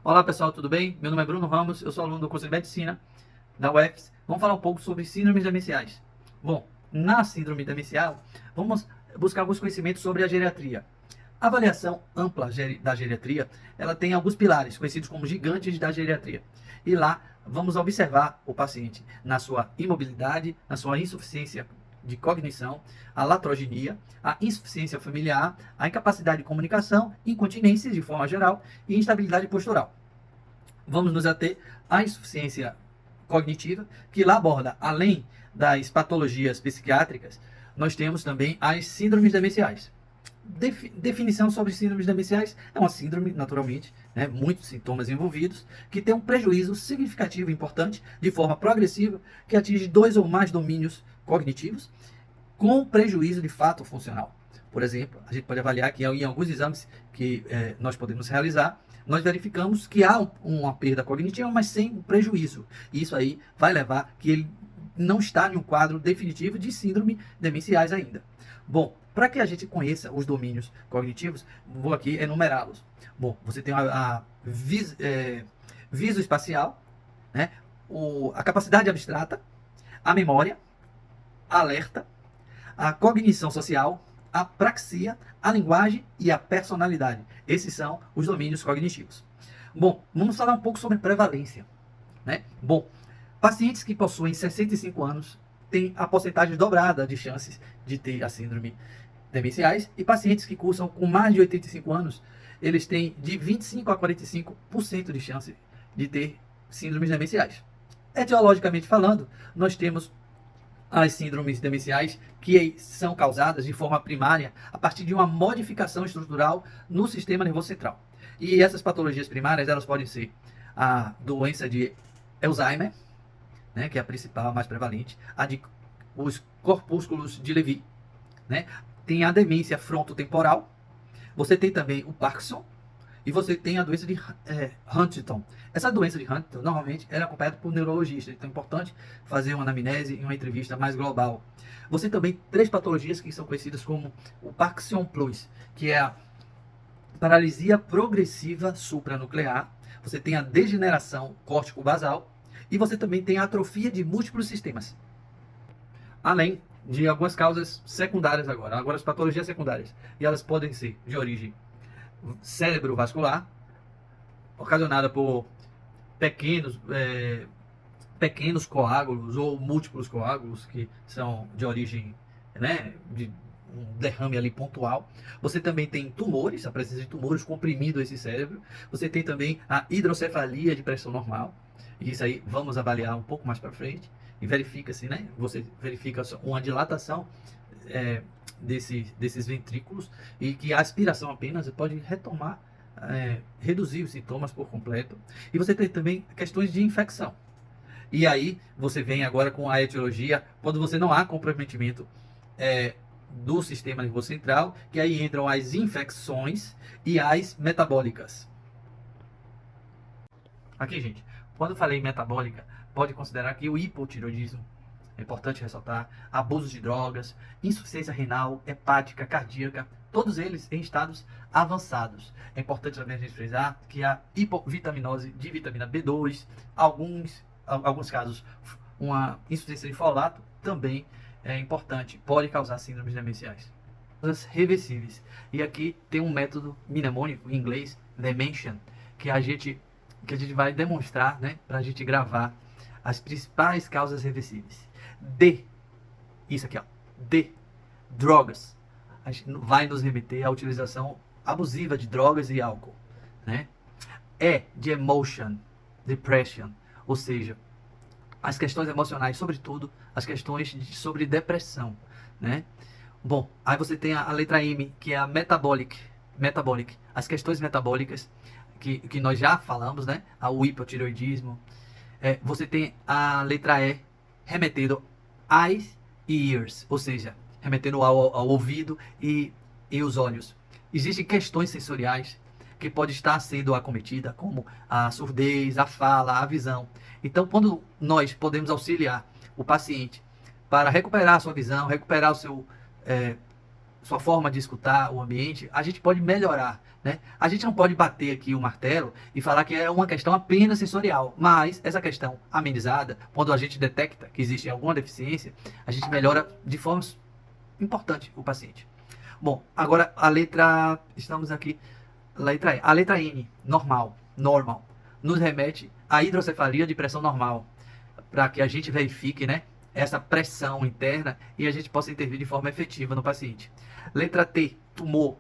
Olá pessoal, tudo bem? Meu nome é Bruno Ramos, eu sou aluno do curso de Medicina da UFS. Vamos falar um pouco sobre síndromes demenciais. Bom, na síndrome demencial, vamos buscar alguns conhecimentos sobre a geriatria. A avaliação ampla da geriatria, ela tem alguns pilares, conhecidos como gigantes da geriatria. E lá, vamos observar o paciente na sua imobilidade, na sua insuficiência de cognição, a latrogenia, a insuficiência familiar, a incapacidade de comunicação, incontinência de forma geral e instabilidade postural. Vamos nos ater à insuficiência cognitiva, que lá aborda, além das patologias psiquiátricas, nós temos também as síndromes demenciais. Definição sobre síndromes demenciais: é uma síndrome, naturalmente, né, muitos sintomas envolvidos, que tem um prejuízo significativo e importante, de forma progressiva, que atinge 2 ou mais domínios cognitivos, com prejuízo de fato funcional. Por exemplo, a gente pode avaliar que em alguns exames que nós podemos realizar, nós verificamos que há uma perda cognitiva, mas sem um prejuízo. E isso aí vai levar que ele não está em um quadro definitivo de síndrome demenciais ainda. Bom, para que a gente conheça os domínios cognitivos, vou aqui enumerá-los. Bom, você tem a visoespacial, né? A capacidade abstrata, a memória, a alerta, a cognição social, a praxia, a linguagem e a personalidade. Esses são os domínios cognitivos. Bom, vamos falar um pouco sobre prevalência, né? Bom, pacientes que possuem 65 anos têm a porcentagem dobrada de chances de ter a síndrome demenciais, e pacientes que cursam com mais de 85 anos, eles têm de 25 a 45% de chance de ter síndromes demenciais. Etiologicamente falando, nós temos as síndromes demenciais que são causadas de forma primária a partir de uma modificação estrutural no sistema nervoso central. E essas patologias primárias, elas podem ser a doença de Alzheimer, né, que é a principal, a mais prevalente, os corpúsculos de Levy, né? Tem a demência frontotemporal, você tem também o Parkinson, e você tem a doença de Huntington. Essa doença de Huntington, normalmente, é acompanhada por neurologista. Então é importante fazer uma anamnese e uma entrevista mais global. Você também tem 3 patologias que são conhecidas como o Parkinson Plus, que é a paralisia progressiva supranuclear. Você tem a degeneração córtico-basal e você também tem a atrofia de múltiplos sistemas. Além de algumas causas secundárias agora as patologias secundárias. E elas podem ser de origem cerebrovascular, ocasionada por pequenos coágulos ou múltiplos coágulos que são de origem, né, de um derrame ali pontual. Você também tem tumores, a presença de tumores comprimindo esse cérebro. Você tem também a hidrocefalia de pressão normal. E isso aí vamos avaliar um pouco mais para frente. E verifica-se, né? Você verifica uma dilatação desses ventrículos, e que a aspiração apenas pode retomar, reduzir os sintomas por completo. E você tem também questões de infecção. E aí você vem agora com a etiologia, quando você não há comprometimento do sistema nervoso central, que aí entram as infecções e as metabólicas. Aqui, gente, quando eu falei metabólica, pode considerar que o hipotireoidismo, é importante ressaltar, abuso de drogas, insuficiência renal, hepática, cardíaca, todos eles em estados avançados. É importante também a gente frisar que a hipovitaminose de vitamina B2, alguns casos, uma insuficiência de folato, também é importante, pode causar síndromes demenciais. Reversíveis. E aqui tem um método mnemônico em inglês, Dementia, que a gente vai demonstrar, né, para a gente gravar as principais causas reversíveis. Isso aqui, ó, drogas. A gente vai nos remeter à utilização abusiva de drogas e álcool, né? De emotion, depression, ou seja, as questões emocionais, sobretudo as questões sobre depressão, né? Bom, aí você tem a letra M, que é a metabolic, as questões metabólicas, que nós já falamos, né? O hipotireoidismo. Você tem a letra E, remetendo eyes e ears, ou seja, remetendo ao ouvido e os olhos. Existem questões sensoriais que pode estar sendo acometida, como a surdez, a fala, a visão. Então, quando nós podemos auxiliar o paciente para recuperar a sua visão, recuperar sua forma de escutar o ambiente, a gente pode melhorar né? A gente não pode bater aqui o martelo e falar que é uma questão apenas sensorial, mas essa questão amenizada, quando a gente detecta que existe alguma deficiência, a gente melhora de forma importante o paciente. Bom, agora a letra, estamos aqui, letra E. A letra N, normal, nos remete à hidrocefalia de pressão normal, para que a gente verifique, né, essa pressão interna e a gente possa intervir de forma efetiva no paciente. Letra T, tumor,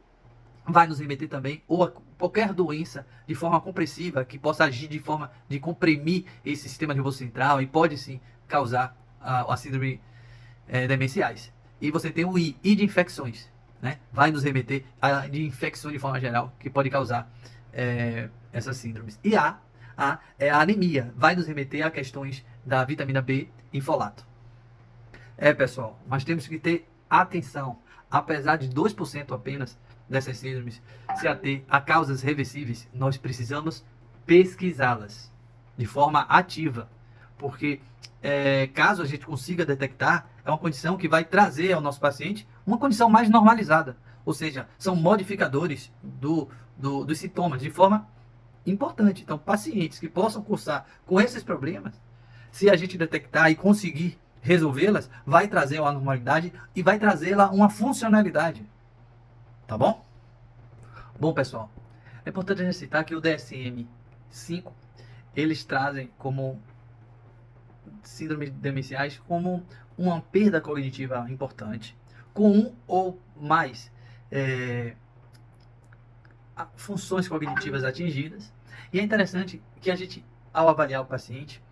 vai nos remeter também ou a qualquer doença de forma compressiva que possa agir de forma de comprimir esse sistema nervoso central e pode sim causar a síndrome demenciais. E você tem o I de infecções, né? Vai nos remeter a de infecções de forma geral que pode causar essas síndromes. E A é a anemia, vai nos remeter a questões da vitamina B e folato. Pessoal, mas temos que ter atenção. Apesar de 2% apenas dessas síndromes se ater a causas reversíveis, nós precisamos pesquisá-las de forma ativa, porque caso a gente consiga detectar, é uma condição que vai trazer ao nosso paciente uma condição mais normalizada, ou seja, são modificadores dos sintomas de forma importante. Então, pacientes que possam cursar com esses problemas, se a gente detectar e conseguir resolvê-las, vai trazer uma normalidade e vai trazê-la uma funcionalidade. Tá bom? Bom, pessoal, é importante a gente citar que o DSM-5, eles trazem como síndromes demenciais como uma perda cognitiva importante, com um ou mais funções cognitivas atingidas. E é interessante que a gente, ao avaliar o paciente,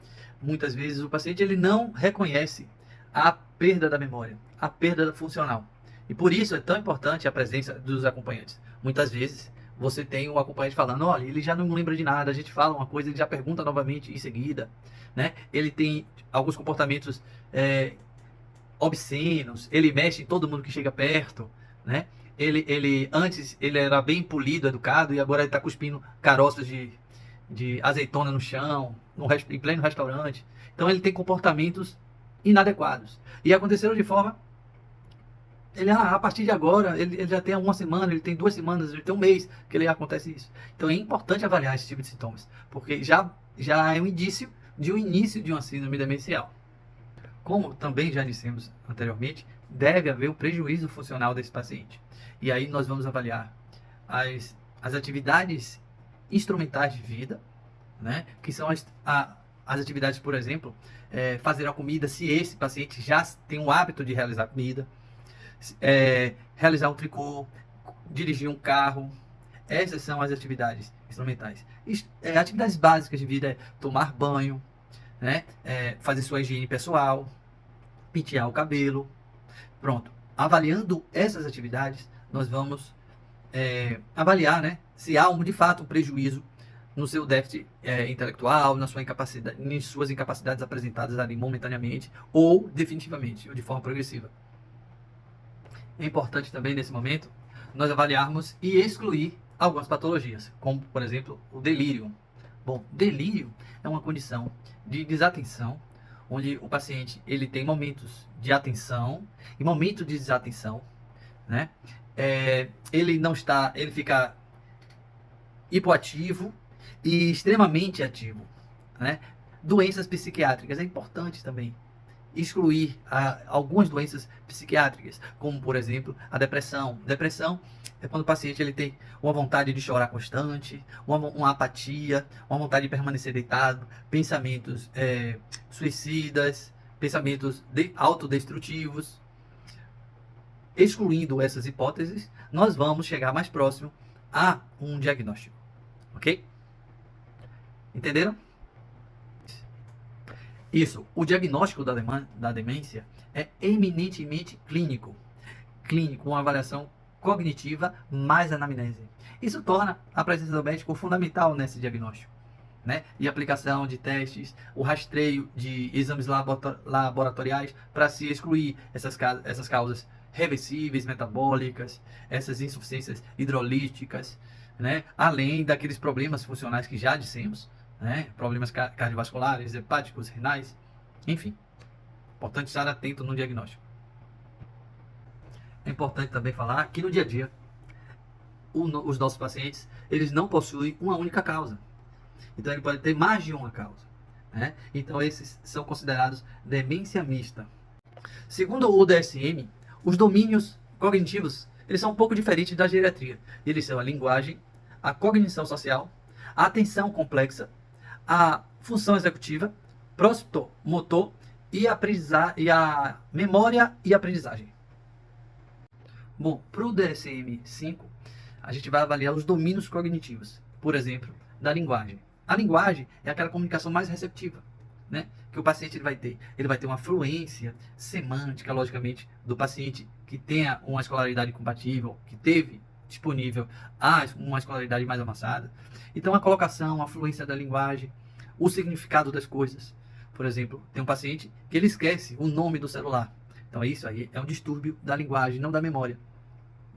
muitas vezes o paciente ele não reconhece a perda da memória, a perda funcional. E por isso é tão importante a presença dos acompanhantes. Muitas vezes você tem o acompanhante falando, olha, ele já não lembra de nada, a gente fala uma coisa, ele já pergunta novamente em seguida, né? Ele tem alguns comportamentos obscenos, ele mexe em todo mundo que chega perto, né? Ele antes ele era bem polido, educado, e agora ele está cuspindo caroços de azeitona no chão, em pleno restaurante. Então ele tem comportamentos inadequados. E aconteceram de forma. A partir de agora, ele já tem uma semana, ele tem 2 semanas, ele tem um mês que ele acontece isso. Então é importante avaliar esse tipo de sintomas, porque já é um indício de um início de uma síndrome demencial. Como também já dissemos anteriormente, deve haver um prejuízo funcional desse paciente. E aí nós vamos avaliar as atividades instrumentais de vida, né? Que são as atividades, por exemplo, fazer a comida, se esse paciente já tem o hábito de realizar comida, realizar um tricô, dirigir um carro. Essas são as atividades instrumentais. Atividades básicas de vida é tomar banho, né? Fazer sua higiene pessoal, pentear o cabelo. Pronto. Avaliando essas atividades, nós vamos avaliar, né, se há de fato um prejuízo no seu déficit intelectual, na sua incapacidade, em suas incapacidades apresentadas ali momentaneamente ou definitivamente, ou de forma progressiva. É importante também nesse momento nós avaliarmos e excluir algumas patologias, como por exemplo o delírio. Bom, delírio é uma condição de desatenção, onde o paciente ele tem momentos de atenção e momentos de desatenção, né? Ele fica hipoativo e extremamente ativo, né? Doenças psiquiátricas é importante também excluir algumas doenças psiquiátricas, como por exemplo a depressão. Depressão é quando o paciente ele tem uma vontade de chorar constante, uma apatia, uma vontade de permanecer deitado, pensamentos suicidas, pensamentos autodestrutivos. Excluindo essas hipóteses, nós vamos chegar mais próximo a um diagnóstico, ok? Entenderam? Isso, o diagnóstico da demência é eminentemente clínico. Clínico, uma avaliação cognitiva mais anamnese. Isso torna a presença do médico fundamental nesse diagnóstico, né? E aplicação de testes, o rastreio de exames laboratoriais para se excluir essas causas reversíveis, metabólicas, essas insuficiências hidrolíticas, né? Além daqueles problemas funcionais que já dissemos, né? Problemas cardiovasculares, hepáticos, renais, enfim. Importante estar atento no diagnóstico. É importante também falar que no dia a dia os nossos pacientes, eles não possuem uma única causa. Então, ele pode ter mais de uma causa, né? Então, esses são considerados demência mista. Segundo o DSM, os domínios cognitivos, eles são um pouco diferentes da geriatria. Eles são a linguagem, a cognição social, a atenção complexa, a função executiva, motor e a memória e aprendizagem. Bom, para o DSM-5, a gente vai avaliar os domínios cognitivos, por exemplo, da linguagem. A linguagem é aquela comunicação mais receptiva, né, que o paciente ele vai ter. Ele vai ter uma fluência semântica, logicamente, do paciente que tenha uma escolaridade compatível, que teve disponível uma escolaridade mais avançada. Então, a colocação, a fluência da linguagem, o significado das coisas. Por exemplo, tem um paciente que ele esquece o nome do celular. Então, isso aí é um distúrbio da linguagem, não da memória,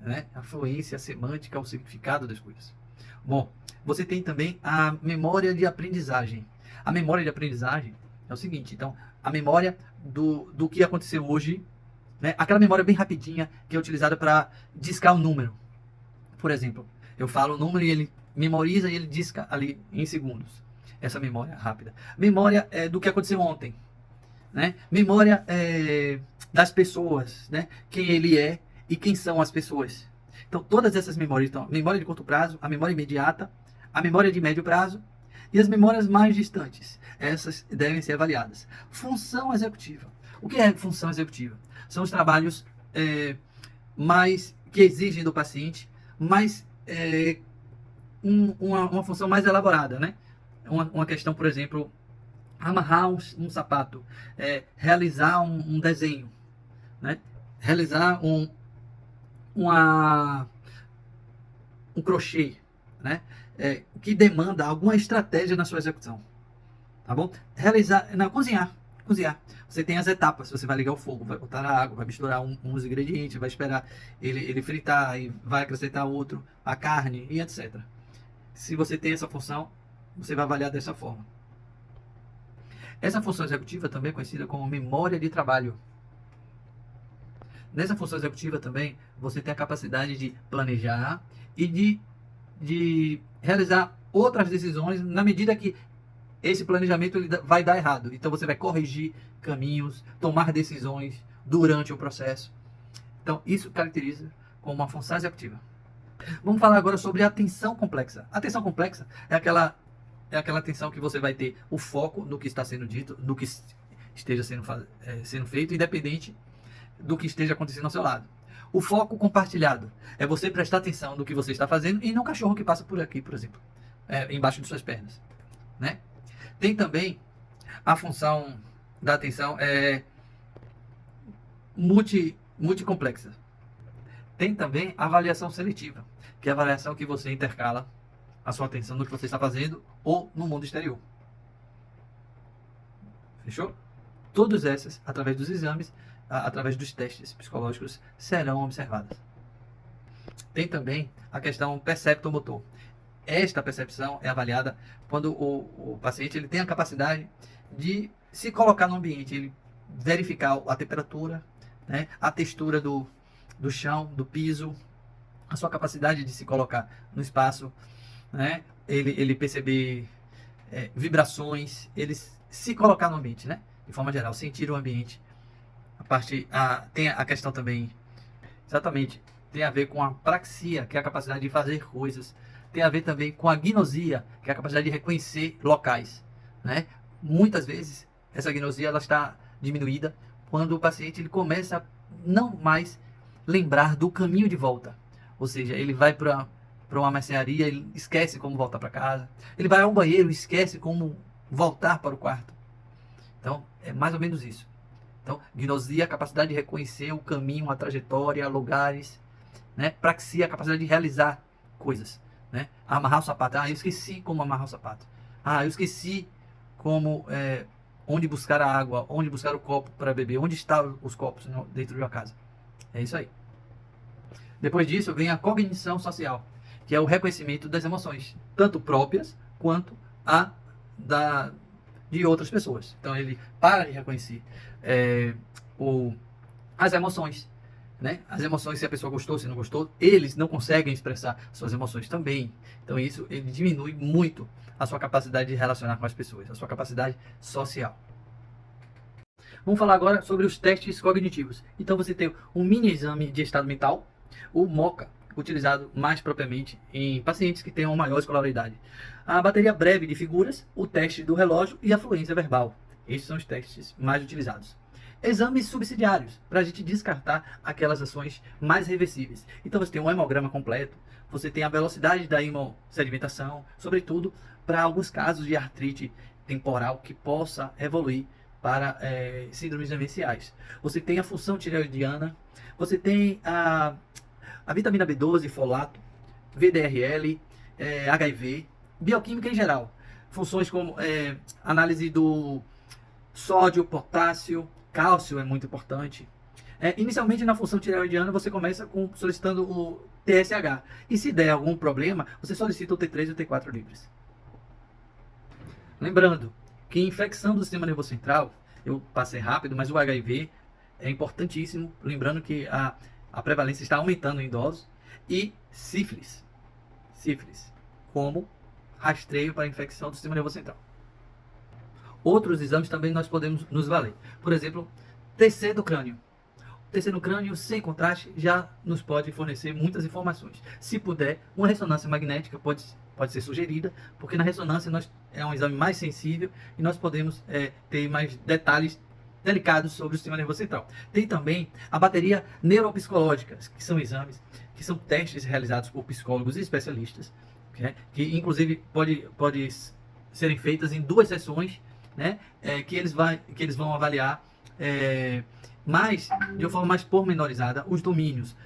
né? A fluência, a semântica, o significado das coisas. Bom, você tem também a memória de aprendizagem. A memória de aprendizagem é o seguinte, então, a memória do que aconteceu hoje, né? Aquela memória bem rapidinha que é utilizada para discar o número. Por exemplo, eu falo o número e ele memoriza e ele disca ali em segundos. Essa memória rápida. Memória do que aconteceu ontem, né? Memória das pessoas, né? Quem ele é e quem são as pessoas. Então, todas essas memórias, então, memória de curto prazo, a memória imediata, a memória de médio prazo e as memórias mais distantes. Essas devem ser avaliadas. Função executiva. O que é função executiva? São os trabalhos mais que exigem do paciente, mas uma função mais elaborada, né? Uma questão, por exemplo, amarrar um sapato, realizar um desenho, né? Realizar um crochê, né? Que demanda alguma estratégia na sua execução, tá bom? Cozinhar. Você tem as etapas, você vai ligar o fogo, vai botar a água, vai misturar uns ingredientes, vai esperar ele fritar e vai acrescentar outro, a carne e etc. Se você tem essa função, você vai avaliar dessa forma. Essa função executiva também é conhecida como memória de trabalho. Nessa função executiva também, você tem a capacidade de planejar e de realizar outras decisões na medida que esse planejamento ele vai dar errado. Então você vai corrigir caminhos, tomar decisões durante o processo. Então isso caracteriza como uma função executiva. Vamos falar agora sobre a atenção complexa. A atenção complexa é aquela atenção que você vai ter o foco no que está sendo dito, no que esteja sendo feito, independente do que esteja acontecendo ao seu lado. O foco compartilhado é você prestar atenção no que você está fazendo e no cachorro que passa por aqui, por exemplo, embaixo de suas pernas, né? Tem também a função da atenção multicomplexa. Tem também a avaliação seletiva, que é a avaliação que você intercala a sua atenção no que você está fazendo ou no mundo exterior. Fechou? Todas essas, através dos exames, através dos testes psicológicos, serão observadas. Tem também a questão perceptomotor. Esta percepção é avaliada quando o paciente ele tem a capacidade de se colocar no ambiente, ele verificar a temperatura, né, a textura do chão, do piso, a sua capacidade de se colocar no espaço, né, ele perceber vibrações, ele se colocar no ambiente, né, de forma geral, sentir o ambiente. Tem a questão também, exatamente, tem a ver com a praxia, que é a capacidade de fazer coisas. Tem a ver também com a gnosia, que é a capacidade de reconhecer locais, né? Muitas vezes, essa gnosia ela está diminuída quando o paciente ele começa a não mais lembrar do caminho de volta. Ou seja, ele vai para uma mercearia, ele esquece como voltar para casa. Ele vai ao banheiro, esquece como voltar para o quarto. Então, é mais ou menos isso. Então, gnosia, a capacidade de reconhecer o caminho, a trajetória, lugares, né? Praxia, a capacidade de realizar coisas, né? Amarrar o sapato. Eu esqueci como amarrar o sapato. Eu esqueci como onde buscar a água, onde buscar o copo para beber, onde estão os copos dentro de uma casa. É isso aí. Depois disso vem a cognição social, que é o reconhecimento das emoções, tanto próprias quanto de outras pessoas. Então ele para de reconhecer as emoções, né? As emoções, se a pessoa gostou, se não gostou, eles não conseguem expressar suas emoções também. Então isso ele diminui muito a sua capacidade de relacionar com as pessoas, a sua capacidade social. Vamos falar agora sobre os testes cognitivos. Então você tem um mini exame de estado mental, o MOCA, utilizado mais propriamente em pacientes que tenham maior escolaridade. A bateria breve de figuras, o teste do relógio e a fluência verbal. Esses são os testes mais utilizados. Exames subsidiários, para a gente descartar aquelas ações mais reversíveis. Então você tem um hemograma completo, você tem a velocidade da hemossedimentação, sobretudo para alguns casos de artrite temporal que possa evoluir para síndromes demenciais. Você tem a função tireoidiana, você tem a vitamina B12, folato, VDRL, HIV, bioquímica em geral. Funções como análise do sódio, potássio, cálcio é muito importante. Inicialmente na função tireoidiana você começa solicitando o TSH. E se der algum problema, você solicita o T3 e o T4 livres. Lembrando que infecção do sistema nervoso central, eu passei rápido, mas o HIV é importantíssimo. Lembrando que a prevalência está aumentando em idosos. E sífilis como rastreio para infecção do sistema nervoso central. Outros exames também nós podemos nos valer. Por exemplo, TC do crânio. O TC no crânio sem contraste já nos pode fornecer muitas informações. Se puder, uma ressonância magnética pode ser sugerida, porque na ressonância é um exame mais sensível e nós podemos ter mais detalhes delicados sobre o sistema nervoso central. Tem também a bateria neuropsicológica, que são exames, que são testes realizados por psicólogos e especialistas, que inclusive pode serem feitas em 2 sessões, né, que eles vão avaliar de uma forma mais pormenorizada os domínios.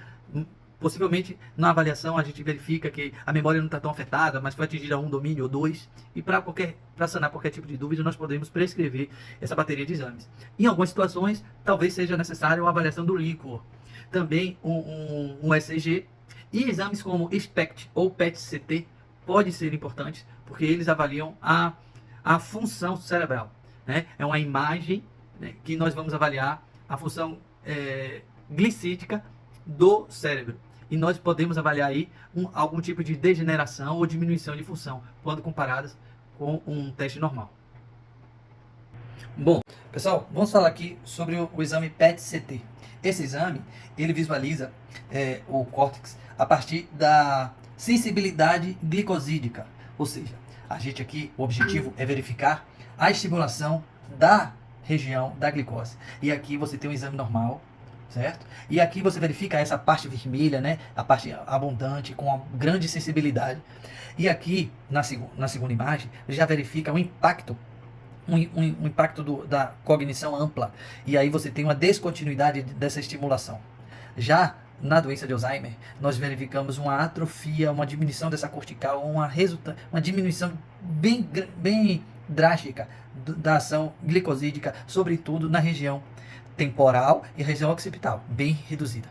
Possivelmente, na avaliação, a gente verifica que a memória não está tão afetada, mas foi atingida um domínio ou 2. E para sanar qualquer tipo de dúvida, nós podemos prescrever essa bateria de exames. Em algumas situações, talvez seja necessária uma avaliação do líquor. Também um ECG. E exames como SPECT ou PET-CT podem ser importantes, porque eles avaliam a função cerebral. Né? É uma imagem, né, que nós vamos avaliar a função glicídica do cérebro. E nós podemos avaliar aí algum tipo de degeneração ou diminuição de função, quando comparadas com um teste normal. Bom, pessoal, vamos falar aqui sobre o exame PET-CT. Esse exame, ele visualiza o córtex a partir da sensibilidade glicosídica. Ou seja, a gente aqui, o objetivo é verificar a estimulação da região da glicose. E aqui você tem um exame normal, certo? E aqui você verifica essa parte vermelha, né? A parte abundante, com uma grande sensibilidade. E aqui, na segunda imagem, já verifica o impacto, um impacto da cognição ampla. E aí você tem uma descontinuidade dessa estimulação. Já na doença de Alzheimer, nós verificamos uma atrofia, uma diminuição dessa cortical, uma diminuição bem drástica da ação glicosídica, sobretudo na região temporal e região occipital, bem reduzida.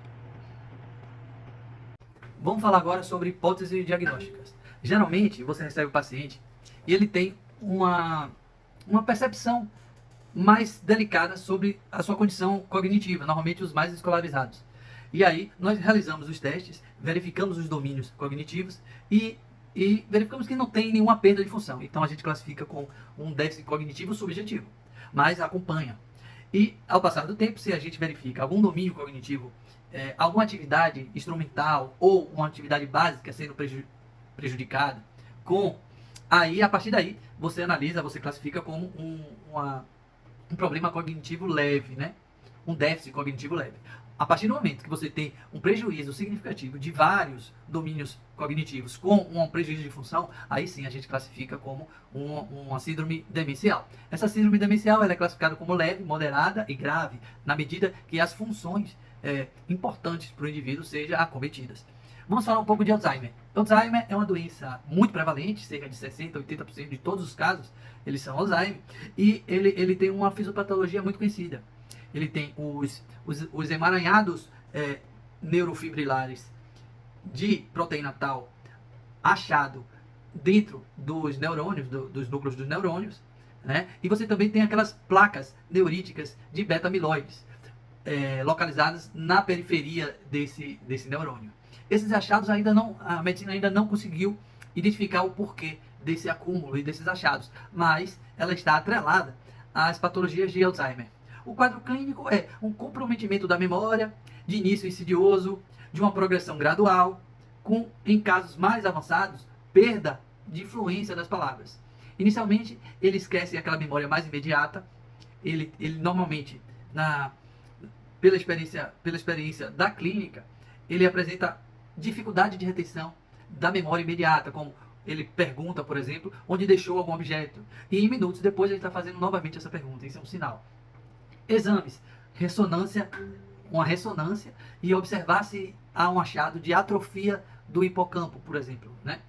Vamos falar agora sobre hipóteses diagnósticas. Geralmente, você recebe o paciente e ele tem uma percepção mais delicada sobre a sua condição cognitiva, normalmente os mais escolarizados. E aí, nós realizamos os testes, verificamos os domínios cognitivos e verificamos que não tem nenhuma perda de função. Então, a gente classifica com um déficit cognitivo subjetivo, mas acompanha. E, ao passar do tempo, se a gente verifica algum domínio cognitivo, alguma atividade instrumental ou uma atividade básica sendo prejudicada, aí, a partir daí, você analisa, você classifica como um problema cognitivo leve, né? Um déficit cognitivo leve. A partir do momento que você tem um prejuízo significativo de vários domínios cognitivos com um prejuízo de função, aí sim a gente classifica como uma síndrome demencial. Essa síndrome demencial ela é classificada como leve, moderada e grave, na medida que as funções importantes para o indivíduo sejam acometidas. Vamos falar um pouco de Alzheimer. Alzheimer é uma doença muito prevalente, cerca de 60% a 80% de todos os casos, eles são Alzheimer, e ele tem uma fisiopatologia muito conhecida. Ele tem os emaranhados neurofibrilares de proteína tal achado dentro dos neurônios, dos núcleos dos neurônios, né? E você também tem aquelas placas neuríticas de beta-amiloides. localizadas na periferia desse neurônio. Esses achados a medicina ainda não conseguiu identificar o porquê desse acúmulo e desses achados, mas ela está atrelada às patologias de Alzheimer. O quadro clínico é um comprometimento da memória, de início insidioso, de uma progressão gradual, com, em casos mais avançados, perda de influência das palavras. Inicialmente, ele esquece aquela memória mais imediata, ele normalmente, pela experiência da clínica, ele apresenta dificuldade de retenção da memória imediata, como ele pergunta, por exemplo, onde deixou algum objeto, e em minutos depois ele está fazendo novamente essa pergunta. Isso é um sinal. Exames, uma ressonância e observar se há um achado de atrofia do hipocampo, por exemplo, né?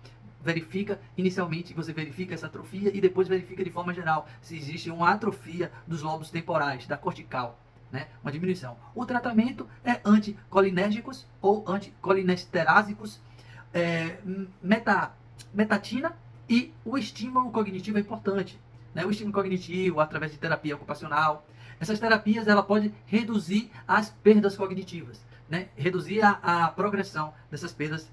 Inicialmente você verifica essa atrofia e depois verifica de forma geral se existe uma atrofia dos lobos temporais, da cortical, né? Uma diminuição. O tratamento é anticolinérgicos ou anticolinesterásicos, metatina, e o estímulo cognitivo é importante, né? O estímulo cognitivo através de terapia ocupacional. Essas terapias ela pode reduzir as perdas cognitivas, né? Reduzir a progressão dessas perdas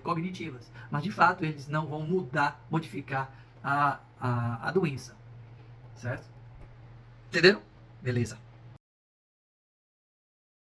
cognitivas. Mas de fato eles não vão modificar a doença. Certo? Entenderam? Beleza.